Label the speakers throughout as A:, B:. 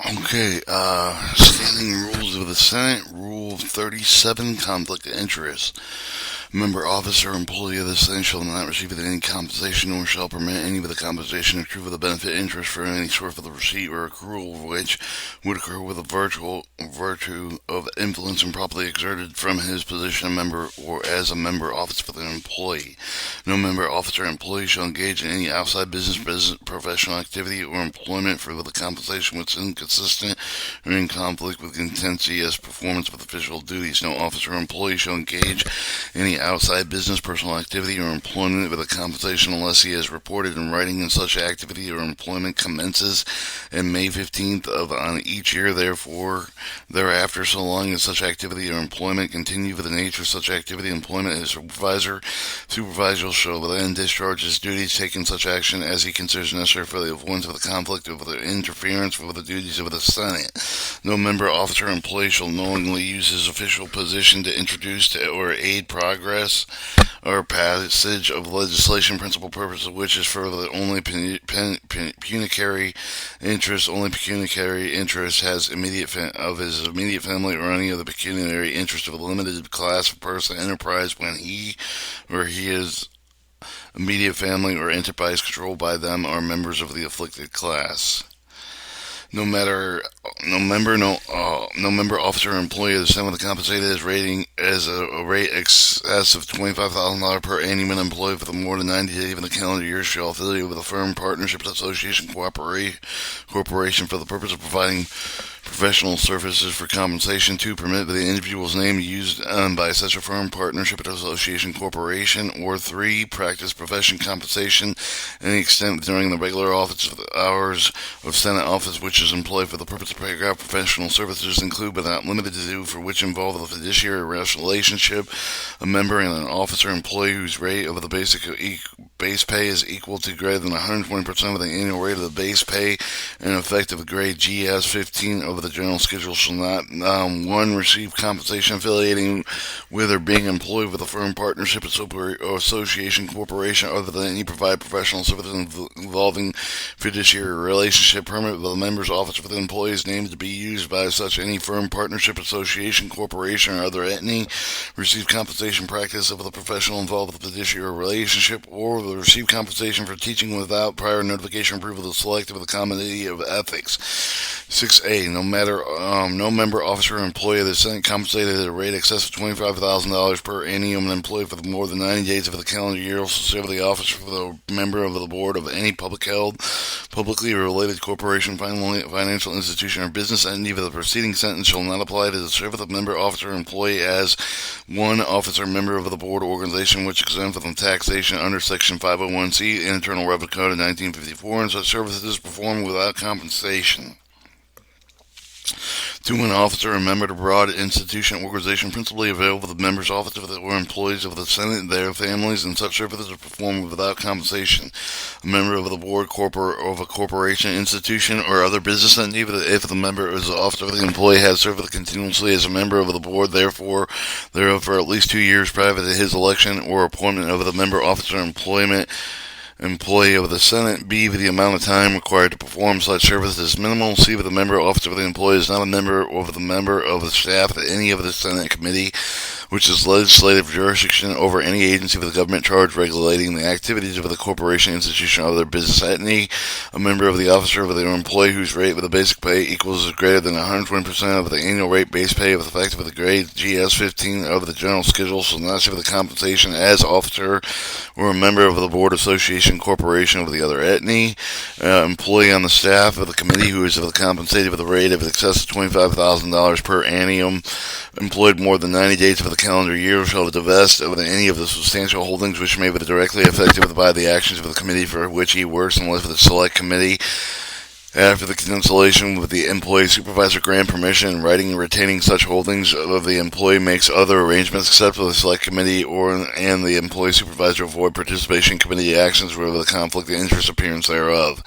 A: Okay, standing rules of the Senate, Rule 37, conflict of interest. Member, officer, or employee of the Senate shall not receive any compensation nor shall permit any of the compensation accrue with the benefit interest for any sort of the receipt or accrual of which would occur with a virtue of influence improperly exerted from his position a member or as a member officer for the employee. No member, officer, or employee shall engage in any outside business, professional activity, or employment for the compensation which is inconsistent or in conflict with contingency as performance of official duties. No officer or employee shall engage in any outside business, personal activity, or employment with a compensation unless he has reported in writing in such activity or employment commences in May 15th of on each year, therefore thereafter, so long as such activity or employment continue with the nature of such activity, employment as supervisor shall then discharge his duties, taking such action as he considers necessary for the avoidance of the conflict of the interference with the duties of the Senate. No member, officer, or employee shall knowingly use his official position to introduce or aid progress or passage of legislation, principal purpose of which is for the only pecuniary interest. Only pecuniary interest has of his immediate family or any other pecuniary interest of a limited class of person enterprise when he or his immediate family or enterprise controlled by them are members of the afflicted class. No member, officer, or employee of the Senate compensated as a rate excess of $25,000 per annum when employed for the more than 90 days of the calendar year shall affiliate with a firm, partnership, association, corporation for the purpose of providing professional services for compensation. 2. Permit the individual's name used by such a firm, partnership, association, corporation. Or 3. Practice profession compensation any extent during the regular office hours of Senate office which is employed for the purpose of paragraph professional services include but not limited to for which involve the fiduciary relationship, a member and an officer employee whose rate of the base pay is equal to greater than 120% of the annual rate of the base pay and effective grade GS 15 over the general schedule shall not 1. Receive compensation affiliating with or being employed with a firm, partnership, association, corporation other than any provide professional services involving fiduciary relationship. Permit with the member's office for the employee's name to be used by such any firm, partnership, association, corporation, or other entity. Receive compensation practice of the professional involved with the fiduciary relationship, or receive compensation for teaching without prior notification or approval of the selective of the Committee of Ethics. 6A. No member, officer, or employee of the Senate compensated at a rate excess of $25,000 per annum and employed for more than 90 days of the calendar year will serve the office for the member of the board of any publicly related corporation, financial institution, or business entity with the preceding sentence shall not apply to the service of member, officer, or employee as 1. Officer, member of the board or organization which exempt from taxation under Section 501C Internal Revenue Code of 1954 and such services is performed without compensation. 2. An officer or member of a broad institution or organization principally available to the members, officers, or employees of the Senate and their families, and such services are performed without compensation. A member of the board of a corporation, institution, or other business entity, if the member is an officer of the employee has served continuously as a member of the board, therefore, thereof for at least 2 years prior to his election or appointment of the member, officer, employee of the Senate. B. The amount of time required to perform such service is minimal. C. The member, officer of the employee is not a member of the staff of any of the Senate committee which is legislative jurisdiction over any agency of the government charged regulating the activities of the corporation, institution, or other business entity. A member of the officer of the employee whose rate with the basic pay equals or greater than 120% of the annual rate base pay with effect of the grade GS 15 of the general schedule shall not receive the compensation as officer or a member of the board, association, corporation of the other entity. Employee on the staff of the committee who is compensated with a rate of excess of $25,000 per annum employed more than 90 days of the calendar year shall divest of any of the substantial holdings which may be directly affected by the actions of the committee for which he works unless the select committee after the consultation with the employee supervisor grant permission in writing and retaining such holdings of the employee makes other arrangements except for the select committee and the employee supervisor avoid participation in committee actions where the conflict of interest appearance thereof.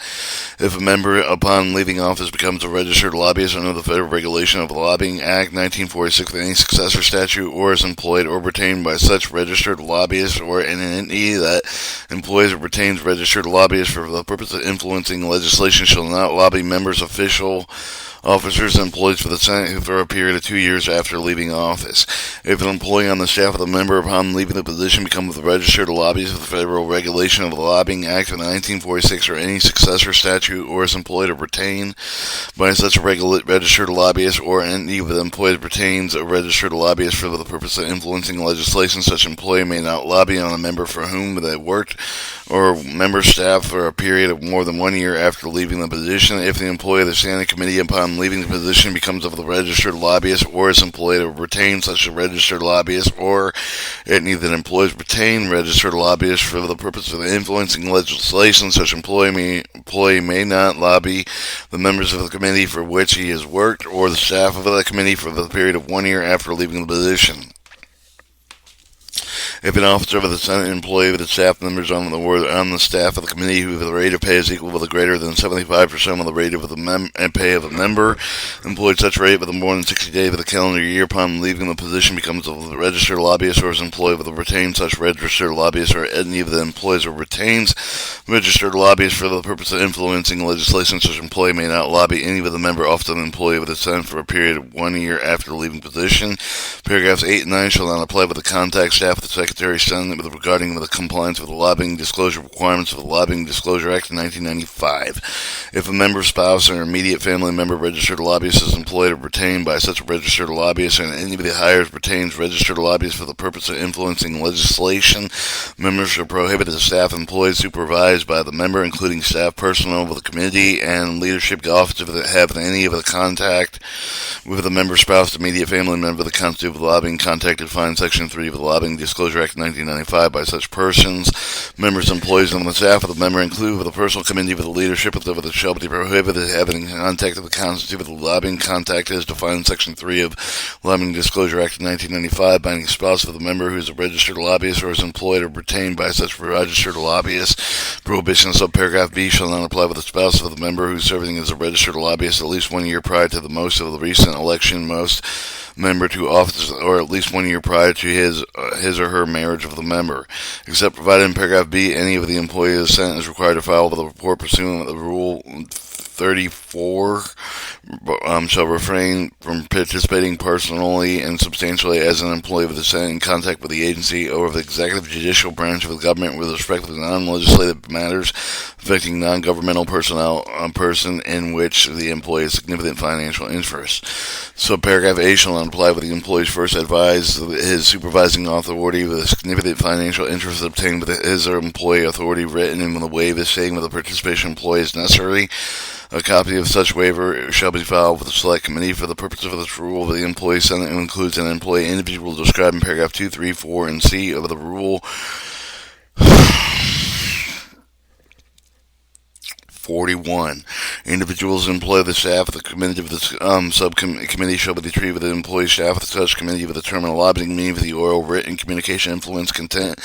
A: If a member upon leaving office becomes a registered lobbyist under the Federal Regulation of the Lobbying Act 1946 with any successor statute or is employed or retained by such registered lobbyist or an entity that employs or retains registered lobbyists for the purpose of influencing legislation shall not lobby members, officers, and employees for the Senate for a period of 2 years after leaving office. If an employee on the staff of the member upon leaving the position becomes registered to lobbyist with the Federal Regulation of the Lobbying Act of 1946 or any successor statute, or is employed or retained by such a registered lobbyist, or any of the employees retains a registered lobbyist for the purpose of influencing legislation, such employee may not lobby on a member for whom they worked or member staff for a period of more than 1 year after leaving the position. If the employee of the standing committee upon leaving the position becomes of the registered lobbyist, or is employed or retained such a registered lobbyist, or any that employs retain registered lobbyists for the purpose of influencing legislation, such employee may not lobby the members of the committee for which he has worked, or the staff of the committee for the period of 1 year after leaving the position. If an officer of the Senate employee with the staff members on the staff of the committee who the rate of pay is equal to greater than 75% of the rate of the pay of a member, employed such rate within more than 60 days of the calendar year upon leaving the position becomes a registered lobbyist, or is employed with a retained such registered lobbyist, or any of the employees or retains registered lobbyists for the purpose of influencing legislation, such employee may not lobby any of the member, officer, employee with the Senate for a period of 1 year after leaving position. Paragraphs 8 and 9 shall not apply with the contact staff of the Secretary of Senate regarding the compliance with the lobbying disclosure requirements of the Lobbying Disclosure Act of 1995. If a member's spouse or immediate family member registered lobbyist is employed or retained by such a registered lobbyist, and anybody hires retains registered lobbyists for the purpose of influencing legislation, members shall prohibit the staff employees supervised by the member, including staff personnel of the committee and leadership officers that have any of the contact with the member's spouse, immediate family member, the constitute of lobbying contact defined in Section 3 of the Lobbying Disclosure Act 1995 by such persons. Members, employees on the staff of the member, included with the personal committee with the leadership of the shall be prohibited having contact of the constitute of the lobbying contact as defined in Section 3 of Lobbying Disclosure Act of 1995 by any spouse of the member who is a registered lobbyist or is employed or retained by such registered lobbyist. Prohibition of subparagraph B shall not apply with the spouse of the member who is serving as a registered lobbyist at least 1 year prior to the most of the recent election, most member to office, or at least 1 year prior to his or her marriage of the member. Except provided in paragraph B, any of the employees of the Senate is required to file with the report pursuant to the Rule 34 shall refrain from participating personally and substantially as an employee of the Senate in contact with the agency or of the executive judicial branch of the government with respect to non-legislative matters affecting non-governmental person in which the employee has significant financial interest. So paragraph A shall not apply with the employee's first advise his supervising authority with a significant financial interest obtained with his or employee authority written in the waiver saying that the participation employee is necessary. A copy of such waiver shall be filed with the Select Committee for the purpose of this rule. The Employee Senate includes an employee individual described in paragraph 2, 3, 4, and C of the rule. 41. Individuals employed the staff of the committee of the subcommittee shall be treated with the employee staff of the such committee with the term of lobbying meaning for the oral, written communication, influence, content,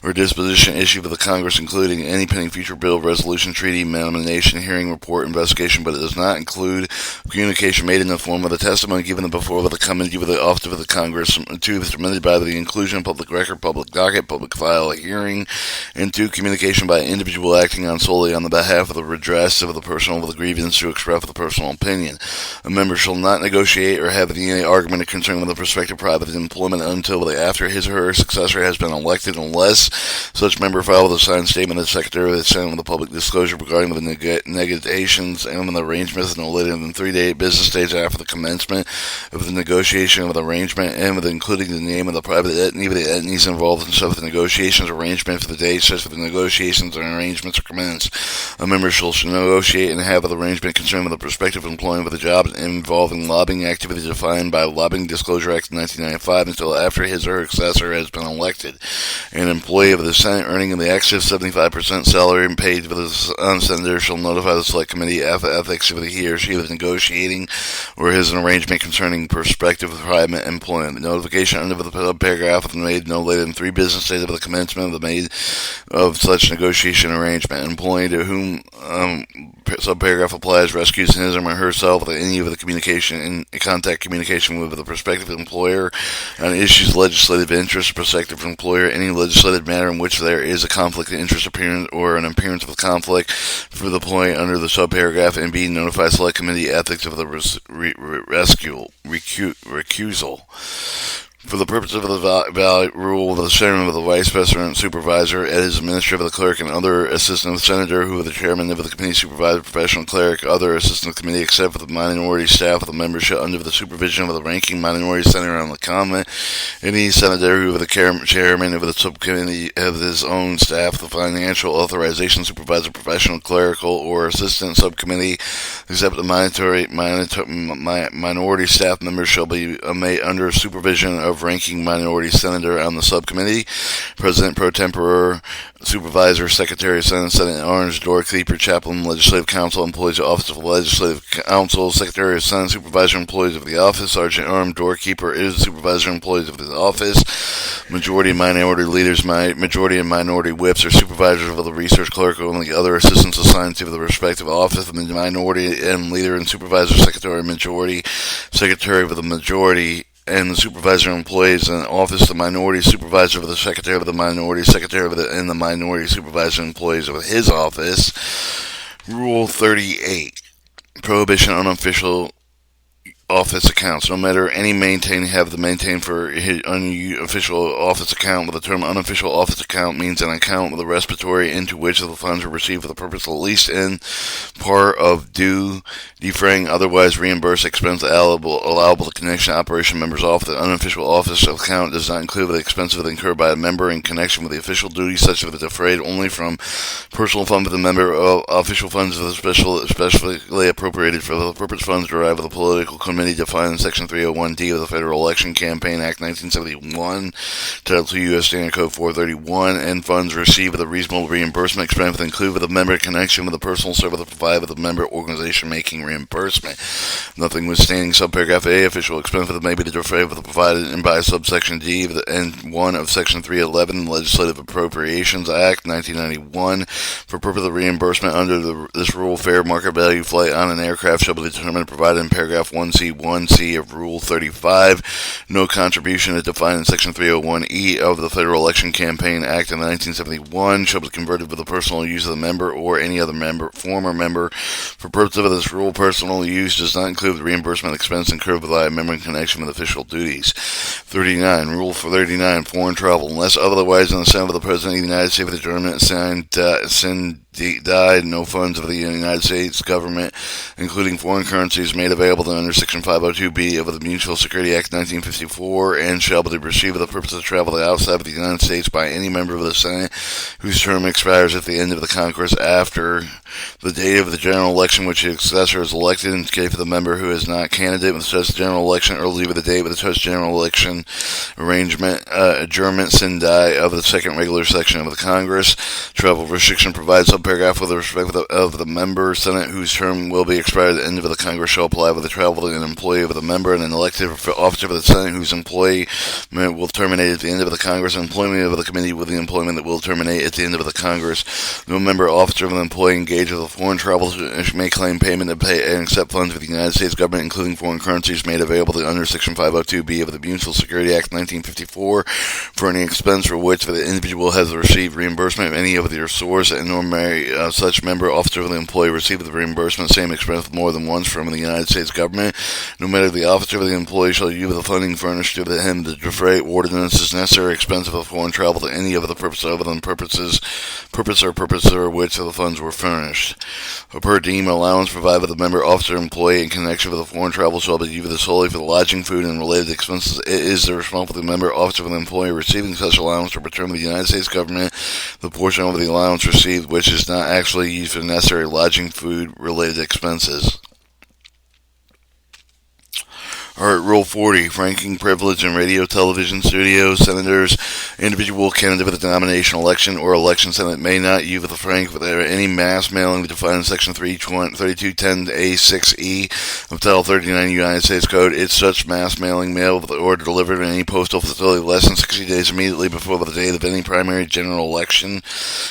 A: or disposition issued with the Congress, including any pending future bill, resolution, treaty, nomination, hearing, report, investigation, but it does not include communication made in the form of the testimony given before the committee with the office of the Congress, 2, submitted by the inclusion of public record, public docket, public file, a hearing, and 2, communication by an individual acting on solely on the behalf of the redress of the personal with a grievance to express the personal opinion. A member shall not negotiate or have any argument concerning with the prospective private employment until after his or her successor has been elected, unless such member filed with a signed statement of the Secretary of the Senate with a public disclosure regarding the negotiations and the arrangements no later than 3 business days after the commencement of the negotiation of the arrangement, and with including the name of the private entity of the entities involved in such the negotiations arrangement for the date such that the negotiations and arrangements are commenced. A member shall negotiate and have an arrangement concerning the prospective employment of the job involving lobbying activity defined by Lobbying Disclosure Act of 1995 until after his or her successor has been elected. An employee of the Senate earning in the excess of 75% salary and paid for the senator shall notify the Select Committee of Ethics if he or she is negotiating or has an arrangement concerning prospective private employment. The notification under the paragraph is made no later than 3 business days of the commencement of such negotiation arrangement. Employee to whom subparagraph subparagraph applies, rescues him or herself with any of the contact communication with the prospective employer on issues of legislative interest, prospective employer, any legislative matter in which there is a conflict of interest appearance or an appearance of conflict for the employee under the subparagraph, and B, notify select committee ethics of the recusal. For the purpose of the rule of the chairman of the vice president supervisor, as administrator of the clerk, and other assistant of the senator who are the chairman of the committee supervisor, professional cleric, other assistant of the committee, except for the minority staff of the membership under the supervision of the ranking minority senator on the comment. Any senator who is the chairman of the subcommittee of his own staff, the financial authorization supervisor, professional clerical, or assistant subcommittee, except the minority staff members shall be made under supervision of ranking minority senator on the subcommittee, president pro tempore, supervisor, secretary of Senate Orange, doorkeeper, chaplain, legislative council, employees of office of legislative council, secretary of Senate, supervisor, employees of the office, sergeant armed, doorkeeper is supervisor, employees of the office, majority and minority leaders, majority and minority whips or supervisors of the research clerk, or the other assistants assigned to the respective office, the minority and leader and supervisor, secretary, majority, secretary of the majority, and the supervisor employees in office, the minority supervisor of the secretary of the minority, secretary of and the minority supervisor employees of his office. Rule 38. Prohibition on unofficial office accounts. No matter any have the maintain for his unofficial office account, with the term unofficial office account means an account with a repository into which the funds are received for the purpose, at least in part, of defraying otherwise reimbursed expense allowable to connection operation members off. The unofficial office account does not include the expenses incurred by a member in connection with the official duties, such as defrayed only from personal funds of the member, official funds of the specifically appropriated for the purpose, funds derived of the political committee defined in Section 301D of the Federal Election Campaign Act 1971, Title 2 U.S. Standard Code 431, and funds received with a reasonable reimbursement expense include with the member in connection with the personal service provided with the member organization making reimbursement. Notwithstanding subparagraph A, official expense may be defrayed with the provided and by subsection D and 1 of Section 311 Legislative Appropriations Act 1991. For purpose of reimbursement under this rule, fair market value flight on an aircraft shall be determined and provided in paragraph 1C of Rule 35. No contribution is defined in Section 301E of the Federal Election Campaign Act of 1971 shall be converted for the personal use of the member or any other former member. For purpose of this rule, personal use does not include the reimbursement expense incurred by a member in connection with official duties. 39. Rule 39. Foreign travel. Unless otherwise in the Senate of the President of the United States with the German died, no funds of the United States government, including foreign currencies, made available under Section 502B of the Mutual Security Act 1954, and shall be received for the purpose of travel outside of the United States by any member of the Senate whose term expires at the end of the Congress after the date of the general election which his successor is elected, in case of the member who is not candidate with such general election, or leave the date with such general election arrangement, adjournment sine die of the second regular section of the Congress. Travel restriction provides subparagraph with respect of the member Senate whose term will be expired at the end of the Congress shall apply with the travel to an employee of the member, and an elected officer of the Senate whose employment will terminate at the end of the Congress, and employment of the committee with the employment that will terminate at the end of the Congress. No member, officer of an employee engaged with a foreign travel may claim payment and pay and accept funds of the United States government, including foreign currencies, made available under Section 502B of the Mutual Security Act 1954 for any expense for which the individual has received reimbursement of any of their source, and nor may such member, officer of the employee receive the reimbursement same expense more than once from the United States government. No matter the officer of the employee shall use the funding furnished to him to defray ordinances necessary expense of a foreign travel to any of the purpose other than purpose or which the funds were furnished. A per diem allowance provided by the member, officer, employee in connection with the foreign travel shall be used solely for the lodging, food, and related expenses. It is the responsibility of the member, officer, of the employee receiving such allowance to return to the United States government the portion of the allowance received which is not actually used for necessary lodging, food, related expenses. Alright, Rule 40, franking privilege in radio, television, studios, senators, individual candidate with a nomination election or election senate may not use the frank with any mass mailing defined in Section 3210A6E of Title 39 United States Code. It's such mass mailing mailed or delivered in any postal facility less than 60 days immediately before the date of any primary general election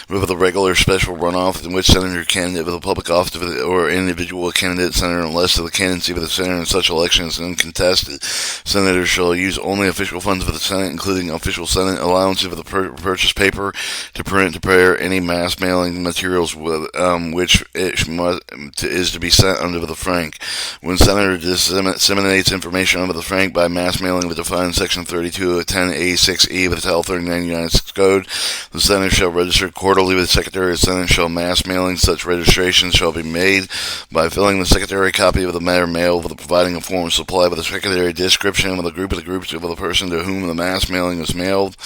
A: with a regular special runoff in which senator candidate with a public office or individual candidate senator unless the candidacy of the senator in such election is uncontested. Senators shall use only official funds of the Senate, including official Senate allowances of the purchase paper to print to prepare any mass mailing materials with which is to be sent under the frank. When senator disseminates information under the frank by mass mailing with defined in Section 3210A6E of the Title 39 United States Code, the senator shall register quarterly with the Secretary of the Senate. Shall mass mailing such registrations shall be made by filling the Secretary a copy of the matter mail with providing a form supplied with a Secretary description with a group of the person to whom the mass mailing is mailed.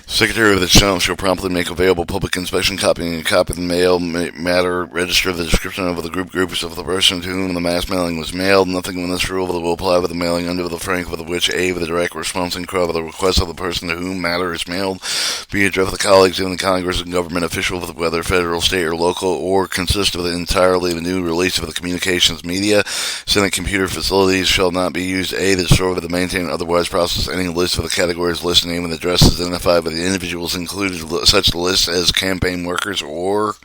A: Secretary of the Senate shall promptly make available public inspection copying a copy of the mail matter register of the description of the groups of the person to whom the mass mailing was mailed. Nothing in this rule will apply with the mailing under the frank with which A, with the direct response and of the request of the person to whom matter is mailed, be addressed with the colleagues in the Congress and government official, whether federal, state, or local, or consist of entirely the new release of the communications media. Senate computer facilities shall not be used A, to store, with, to maintain, or otherwise process any list of the categories, list, name, and addresses identified by the individuals included such lists as campaign workers or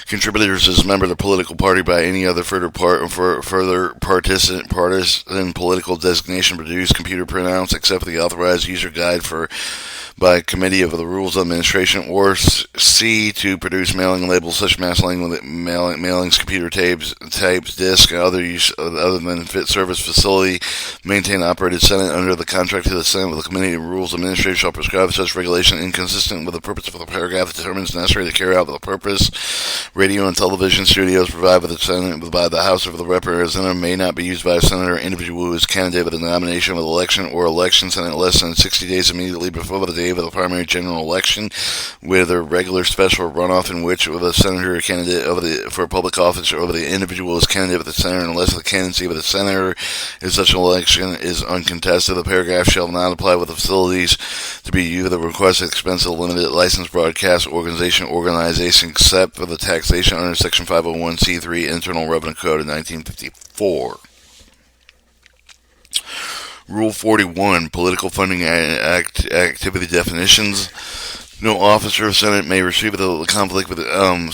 A: contributors as a member of the political party by any other further partisan political designation produced computer printouts except for the authorized user guide by committee of the Rules of Administration, or C, to produce mailing labels such mailings, computer tapes, discs, and other use other than fit service facility maintained and operated Senate under the contract to the Senate with the Committee of Rules of Administration shall prescribe such regulation inconsistent with the purpose of the paragraph that determines necessary to carry out the purpose. Radio and television studios provided by the Senate by the House of the Representatives may not be used by a senator or individual who is candidate with a nomination with election or election Senate less than 60 days immediately before the day of the primary general election, with a regular special runoff in which with a senator or candidate for public office or the individual is candidate with the senator unless the candidacy of the senator in such an election is uncontested. The paragraph shall not apply with the facilities to be used at the request of expense of the limited license broadcast organization except for the taxation under Section 501c3 Internal Revenue Code of 1954. Rule 41, Political Funding Activity Definitions. No officer of Senate may receive the conflict with no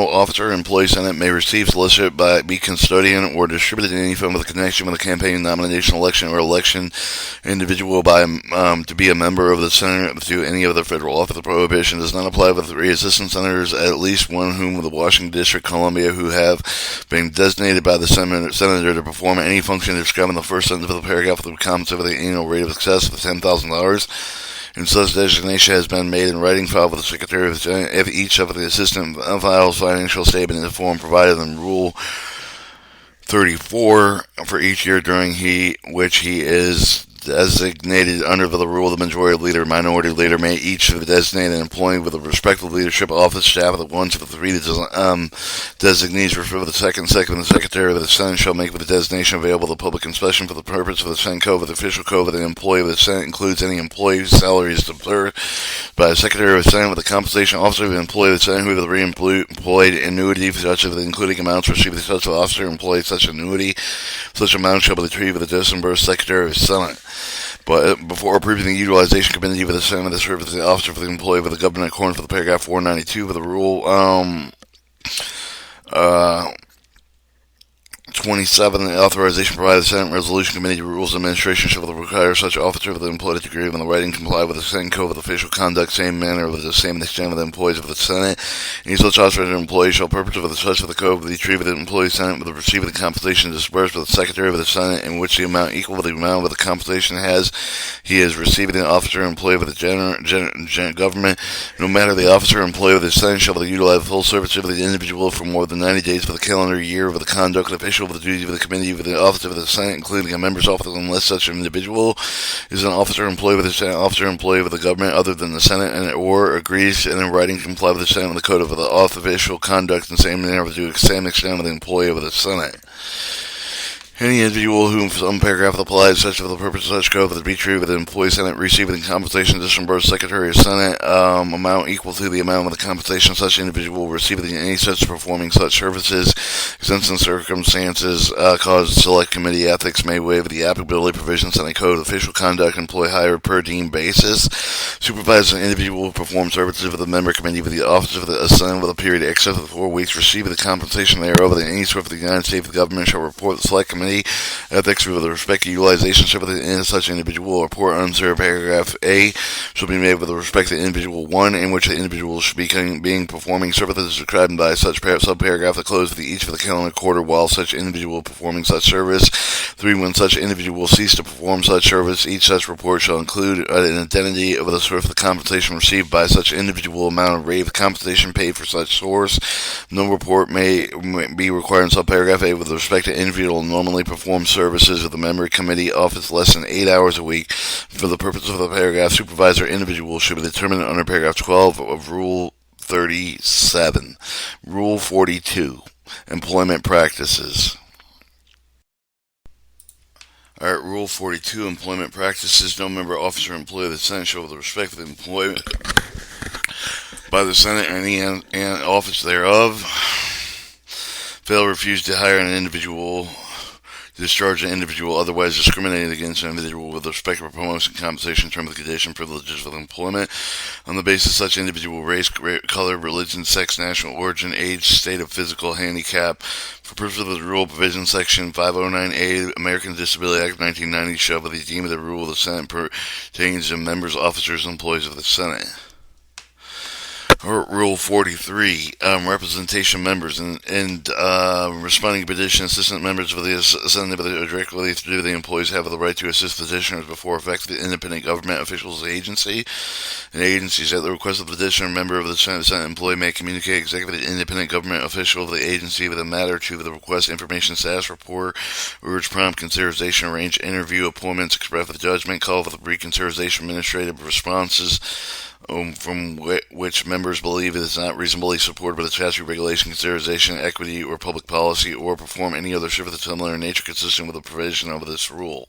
A: officer or employee Senate may receive, solicit, be custodian, or distributed in any form with a connection with a campaign, nomination, election, or election individual to be a member of the Senate to any other federal office. The prohibition does not apply with 3 assistant senators, at least one whom the Washington District, Columbia, who have been designated by the senator to perform any function described in the first sentence of the paragraph with a compensation with an annual rate of excess of $10,000. And such designation has been made in writing filed with the Secretary of the Senate if each of the assistant files financial statement in the form provided in Rule 34 for each year during which he is designated under the rule of the majority leader, minority leader may each of the designated employee with a respective leadership office staff of the ones of the 3 designees refer to the second, and the Secretary of the Senate shall make with the designation available to public inspection for the purpose of the Senate Code. With the official code of the employee of the Senate includes any employee's salaries declared by the Secretary of the Senate with the compensation officer of the employee of the Senate who have the re-employed annuity for such of the including amounts received by such officer employee such annuity. Such amount shall be retrieved with the disbursed Secretary of the Senate. But before approving the utilization committee of the Senate, the service of the officer for the employee of the government in accordance with the paragraph 492 of the rule, 27, the authorization provided the Senate Resolution Committee Rules of Administration shall require such officer of the employee to agree on the writing comply with the Senate Code of Official Conduct, same manner with the same extent with the employees of the Senate. Any such authorized employee shall purpose of the such of the Code with the retrieve of the employee Senate with the receipt of the compensation disbursed by the Secretary of the Senate in which the amount equal to the amount of the compensation he is receiving the officer or employee of the government. No matter the officer or employee of the Senate shall utilize the full service of the individual for more than 90 days for the calendar year of the conduct of official of the duty of the committee of the office of the Senate, including a member's office, unless such an individual is an officer or employee of the Senate, officer or employee of the government other than the Senate, or agrees and in writing to comply with the Senate and the Code of the official conduct in the same manner to the same extent with the employee of the Senate. Any individual whom some paragraph applies such for the purpose of such code to be true with the employee Senate receiving compensation addition board Secretary of Senate amount equal to the amount of the compensation such individual receiving any such performing such services, except in circumstances caused select committee ethics may waive the applicability provisions in a code of official conduct employee hire per diem basis. Supervise an individual who performs services with the member committee with the office of the Senate with a period except for 4 weeks receiving the compensation thereof in any sort of the United States government shall report the select committee ethics with respect to utilization of such individual. Report under paragraph A shall be made with respect to individual 1, in which the individual should be being performing services described by such subparagraph to close with each of the calendar quarter while such individual performing such service. 3. When such individual cease to perform such service, each such report shall include an identity of the source of the compensation received by such individual, amount of rate of compensation paid for such source. No report may be required in subparagraph A with respect to individual normally perform services of the member committee office less than 8 hours a week. For the purpose of the paragraph, supervisor individual should be determined under paragraph 12 of Rule 37. Rule 42. Employment practices. Alright, Rule 42, Employment Practices. No member, officer, or employee of the Senate shall, with respect to the employment by the Senate and any office thereof, fail or refuse to hire an individual, discharge an individual, otherwise discriminating against an individual with respect to promotion, compensation, terms, condition, privileges of employment on the basis of such individual race, color, religion, sex, national origin, age, state of physical handicap. For purposes of the rule provision, section 509A, American Disability Act of 1990 shall be deemed the rule of the Senate pertains to members, officers, and employees of the Senate. Rule 43, representation members and responding to petition assistant members of the Assembly directly through the employees have the right to assist petitioners before effective independent government officials agency and agencies. At the request of the petitioner, member of the Senate employee may communicate executive independent government official of the agency with a matter to the request information status report, urge prompt consideration, arrange interview appointments, express the judgment, call for the reconsideration administrative responses from which members believe it is not reasonably supported by the statute, regulation, consideration, equity, or public policy, or perform any other service of similar nature consistent with the provision of this rule.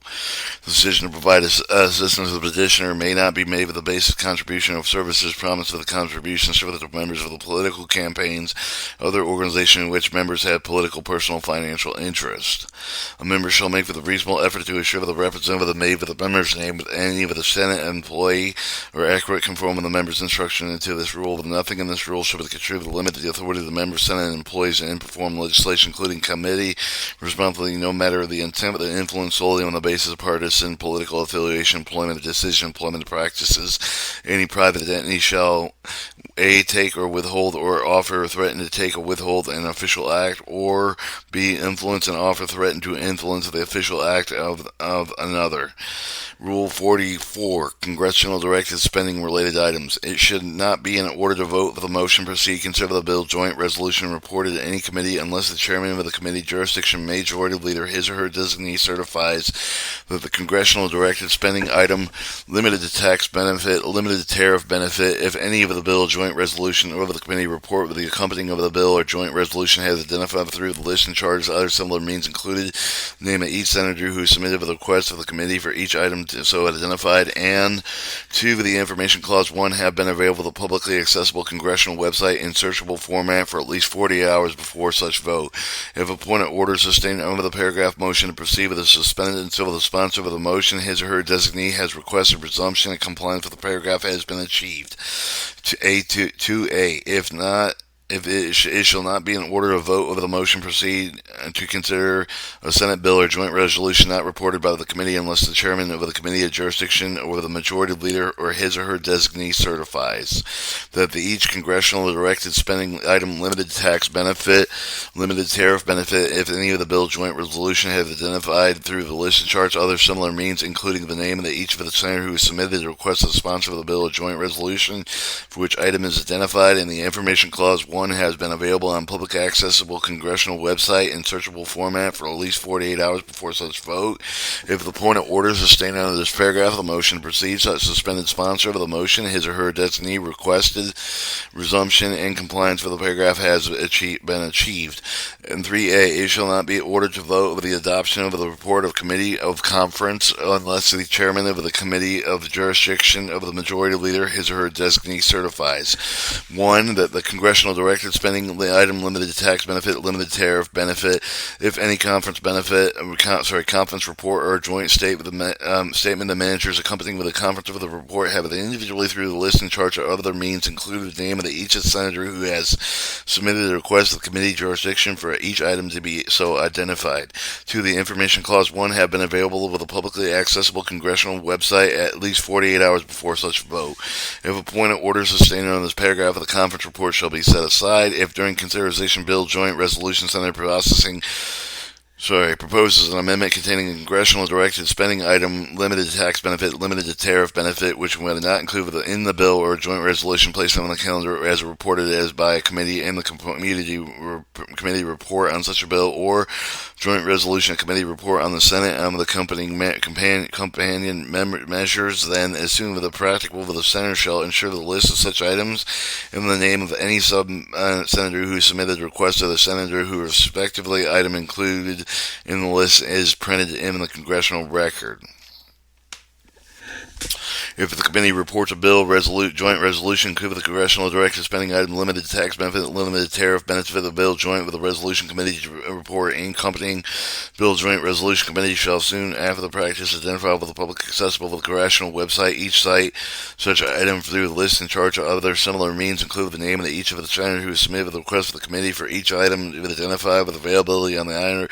A: The decision to provide assistance to the petitioner may not be made with the basis contribution of services promised of the contributions to the members of the political campaigns, other organizations in which members have political, personal, financial interest. A member shall make with a reasonable effort to assure the representative made with the member's name with any of the Senate employee or accurate conform with the member's instruction into this rule, but nothing in this rule shall contribute to limit the authority of the member, Senate employees and perform legislation, including committee responsibility, no matter the intent of the influence solely on the basis of partisan, political affiliation, employment decision, employment practices. Any private entity shall A, take or withhold or offer or threaten to take or withhold an official act, or B, influence and offer threaten to influence the official act of another. Rule 44, Congressional Directed Spending Related Items. It should not be in order to vote for the motion proceed, consider the bill, joint resolution reported to any committee unless the chairman of the committee jurisdiction majority leader, his or her designee, certifies that the congressional directed spending item limited to tax benefit, limited to tariff benefit, if any of the bill, joint resolution, or the committee report with the accompanying of the bill or joint resolution has identified through the list and charges other similar means included, name of each senator who submitted the request of the committee for each item so identified, and 2, the information clause 1 have been available to the publicly accessible congressional website in searchable format for at least 40 hours before such vote. If a point of order sustained under the paragraph motion to proceed with a suspended until the sponsor of the motion, his or her designee, has requested resumption and compliance with the paragraph has been achieved. 2A, if not, if it shall not be in order of vote over the motion proceed to consider a Senate bill or joint resolution not reported by the committee unless the chairman of the committee of jurisdiction or the majority leader or his or her designee certifies that each congressional directed spending item, limited tax benefit, limited tariff benefit, if any of the bill joint resolution has identified through the list and charts other similar means, including the name of each of the senator who submitted the request of the sponsor of the bill or joint resolution for which item is identified in the information clause 1 1 has been available on public accessible congressional website in searchable format for at least 48 hours before such vote. If the point of order is sustained under this paragraph of the motion proceeds, such suspended sponsor of the motion, his or her designee requested resumption and compliance with the paragraph has been achieved. And 3A, it shall not be ordered to vote over the adoption of the report of committee of conference unless the chairman of the committee of jurisdiction of the majority leader, his or her designee, certifies. 1. That the congressional directed spending item limited tax benefit, limited tariff benefit, if any conference benefit, conference report or joint statement the managers accompanying with a conference of the report have it individually through the list in charge or other means included the name of each senator who has submitted a request to the committee jurisdiction for each item to be so identified. 2. The information clause 1 have been available with a publicly accessible congressional website at least 48 hours before such vote. If a point of order sustained on this paragraph of the conference report shall be set aside, if during consideration bill joint resolution Senate proposes an amendment containing a congressional directed spending item, limited tax benefit, limited tariff benefit, which will not include in the bill or a joint resolution placed on the calendar as reported as by a committee and the committee report on such a bill, or joint resolution committee report on the Senate on the accompanying companion measures, then as soon as the practicable the Senator shall ensure the list of such items in the name of any senator who submitted a request to the senator who respectively item included in the list is printed in the congressional record. If the committee reports a bill, joint resolution including the congressional directed spending item, limited tax benefit, limited tariff benefit of the bill joint with the resolution committee report and accompanying bill joint resolution committee shall soon after the practice identify with the public accessible with the congressional website each site such item through the list in charge of other similar means include the name of each of the senators who submitted the request for the committee for each item identified with availability on the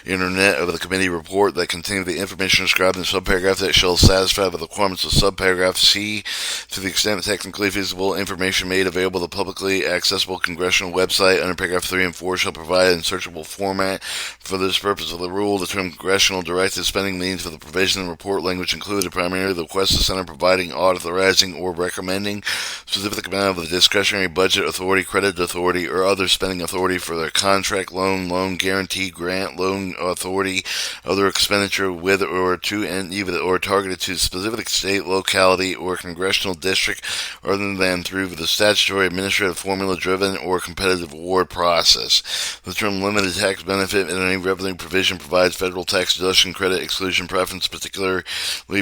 A: internet of the committee report that contains the information described in the subparagraph that shall satisfy the requirements of subparagraph C to the extent technically feasible. Information made available to the publicly accessible congressional website under paragraph 3 and 4 shall provide in searchable format. For this purpose of the rule, the term congressional directed spending means for the provision and report language included primarily the request of the Senate providing, authorizing, or recommending specific amount of the discretionary budget authority, credit authority, or other spending authority for their contract, loan guarantee, grant, loan authority, other expenditure with or to and even or targeted to specific state, locality, or congressional district other than through the statutory administrative formula driven or competitive award process. The term limited tax benefit in any revenue provision provides federal tax deduction, credit, exclusion, preference, particularly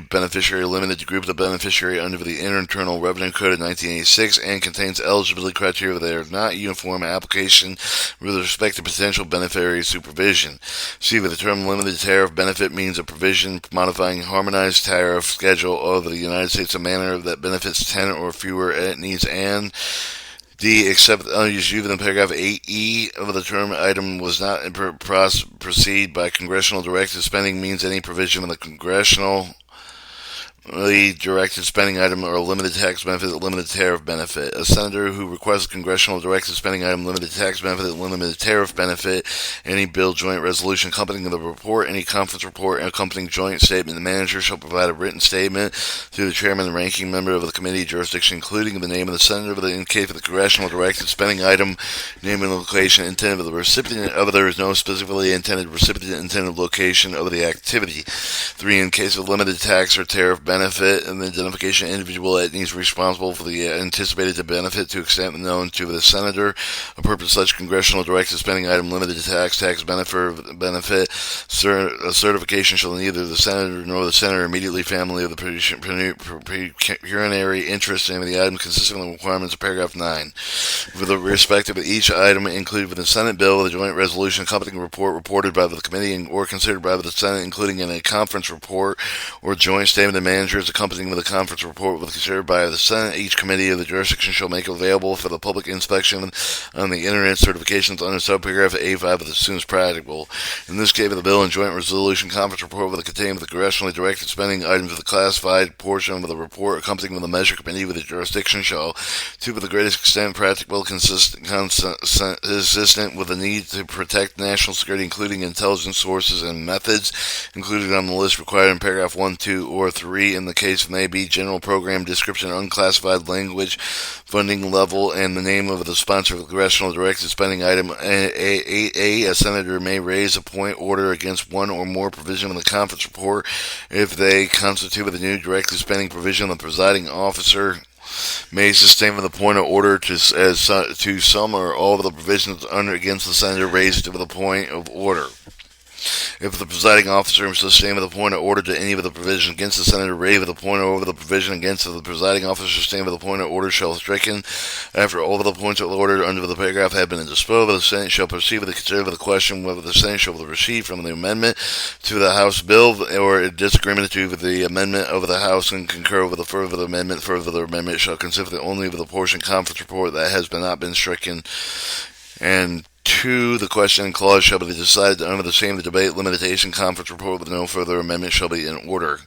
A: beneficiary limited group of beneficiary under the Internal Revenue Code of 1986 and contains eligibility criteria that are not uniform application with respect to potential beneficiary supervision. See, the term limited tariff benefit means a provision modifying harmonized tariff schedule of the United States a manner that benefits 10 or fewer entities, and D, except unused in paragraph 8E of the term item was not proceed by congressional directed spending means any provision of the congressional directed spending item or a limited tax benefit, limited tariff benefit. A senator who requests a congressional directed spending item, limited tax benefit, limited tariff benefit, any bill, joint resolution accompanying the report, any conference report, and accompanying joint statement, the manager shall provide a written statement to the chairman and ranking member of the committee jurisdiction, including the name of the senator in case of the congressional directed spending item, name and location intended of the recipient of there is no specifically intended recipient intended location of the activity. 3. In case of limited tax or tariff benefit and the identification of individual entities responsible for the anticipated benefit to extent known to the senator, a purpose such congressional directed spending item limited to tax benefit, certification shall neither the senator nor the senator immediately family of the pecuniary interest in the item consistent with the requirements of paragraph 9. For the respective of each item included within the Senate bill, the joint resolution accompanying report reported by the committee or considered by the Senate, including in a conference report or joint statement of managers accompanying with a conference report with considered by the Senate, each committee of the jurisdiction shall make available for the public inspection on the internet certifications under subparagraph A5 as soon as practicable. In this case, the bill and joint resolution conference report with the contained with the congressionally directed spending items of the classified portion of the report accompanying with the measure committee with the jurisdiction shall, to the greatest extent practicable, consistent with the need to protect national security, including intelligence sources and methods included on the list required in paragraph 1, 2, or 3 be in the case may be general program description, unclassified language, funding level, and the name of the sponsor of the congressional directed spending item. 8A, a senator may raise a point order against one or more provision of the conference report if they constitute with a new directed spending provision. The presiding officer may sustain with a point of order to some or all of the provisions under against the senator raised with a point of order. If the presiding officer is sustained with a point of order to any of the provisions against the senator raised with a point over the provision against the presiding officer sustained with a point of order shall stricken after all of the points of order under the paragraph have been disposed of. The Senate shall proceed with the consideration of the question whether the Senate shall receive from the amendment to the House bill or a disagreement to the amendment of the House and concur with the further amendment. Further, the amendment shall consider only of the portion conference report that has not been stricken. And 2. The question clause shall be decided under the same debate limitation conference report with no further amendment shall be in order.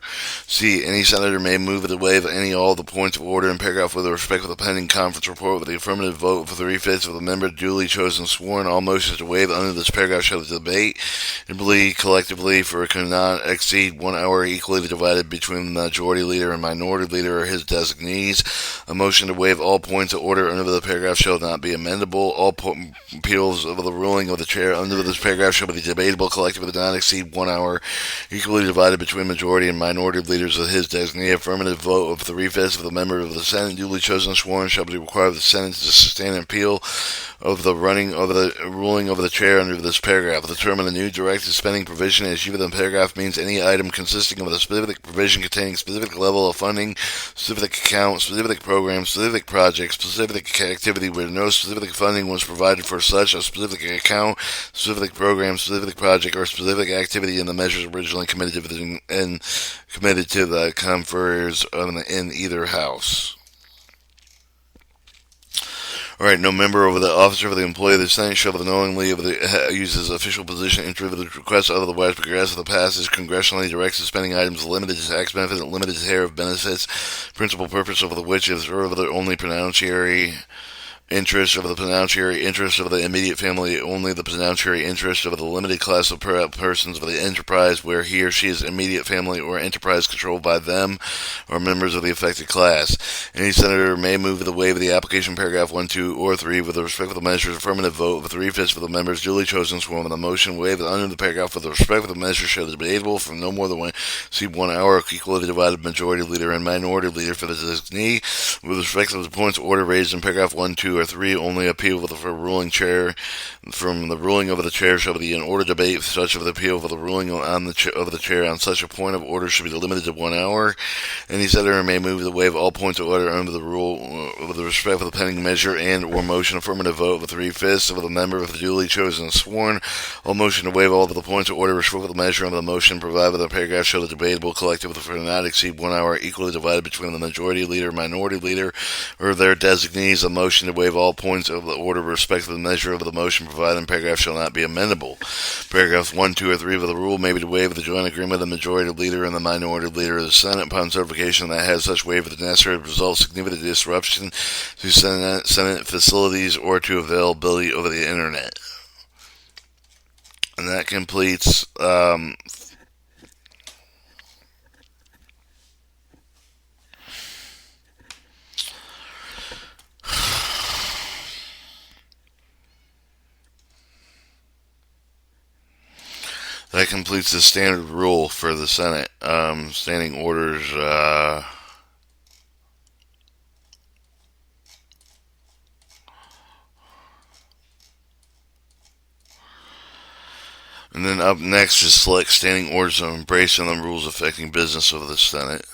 A: C. Any senator may move to waive any all the points of order in paragraph with respect to the pending conference report with the affirmative vote for 3/5 of the member duly chosen sworn. All motions to waive under this paragraph shall be debated collectively for it cannot exceed 1 hour equally divided between the majority leader and minority leader or his designees. A motion to waive all points of order under the paragraph shall not be amendable. All appeals of the ruling of the chair under this paragraph shall be debatable collectively not exceed 1 hour equally divided between majority and minority leaders of his designee. Affirmative vote of 3/5 of the members of the Senate duly chosen sworn shall be required of the Senate to sustain an appeal of the ruling of the chair under this paragraph. The term of the new directed spending provision as used in the paragraph means any item consisting of a specific provision containing specific level of funding, specific account, specific program, specific project, specific activity where no specific funding was provided for such a specific account, specific program, specific project, or specific activity in the measures originally committed to the conferers in either house. Alright, no member of the officer of the employee of the Senate shall knowingly use his official position enter the request otherwise progress of the passage congressionally directed spending items limited to tax benefit and limited share of benefits, principal purpose of which is of the only pronunciary interest of the immediate family, only the pronunciary interest of the limited class of persons of the enterprise where he or she is immediate family or enterprise controlled by them or members of the affected class. Any senator may move the waive of the application paragraph 1, 2, or 3 with respect to the measures affirmative vote of 3/5 of the members duly chosen sworn with a motion waived under the paragraph with respect to the measure shall be debatable for no more than 1 hour equally divided majority leader and minority leader for the designee. With respect to the points of order raised in paragraph 1, 2, or 3, only appeal of the ruling chair from the ruling of the chair shall be in order debate. Such of the appeal of the ruling of the chair on such a point of order should be limited to 1 hour. Any senator may move to waive all points of order under the rule with respect to the pending measure and or motion affirmative vote of 3/5 of the member of the duly chosen sworn. All motion to waive all of the points of order with respect to the measure of the motion provided the paragraph shall be debatable collectively for not exceed 1 hour equally divided between the majority leader, minority leader, or their designees. A motion to waive all points of the order with respect to the measure of the motion provided in paragraph shall not be amendable. Paragraphs 1, 2, or 3 of the rule may be to waive the joint agreement of the majority leader and the minority leader of the Senate upon certification that has such waiver the necessary result significant disruption to Senate facilities or to availability over the internet. And that completes the standard rule for the Senate. Standing orders, and then up next is select standing orders of embracing the rules affecting business of the Senate.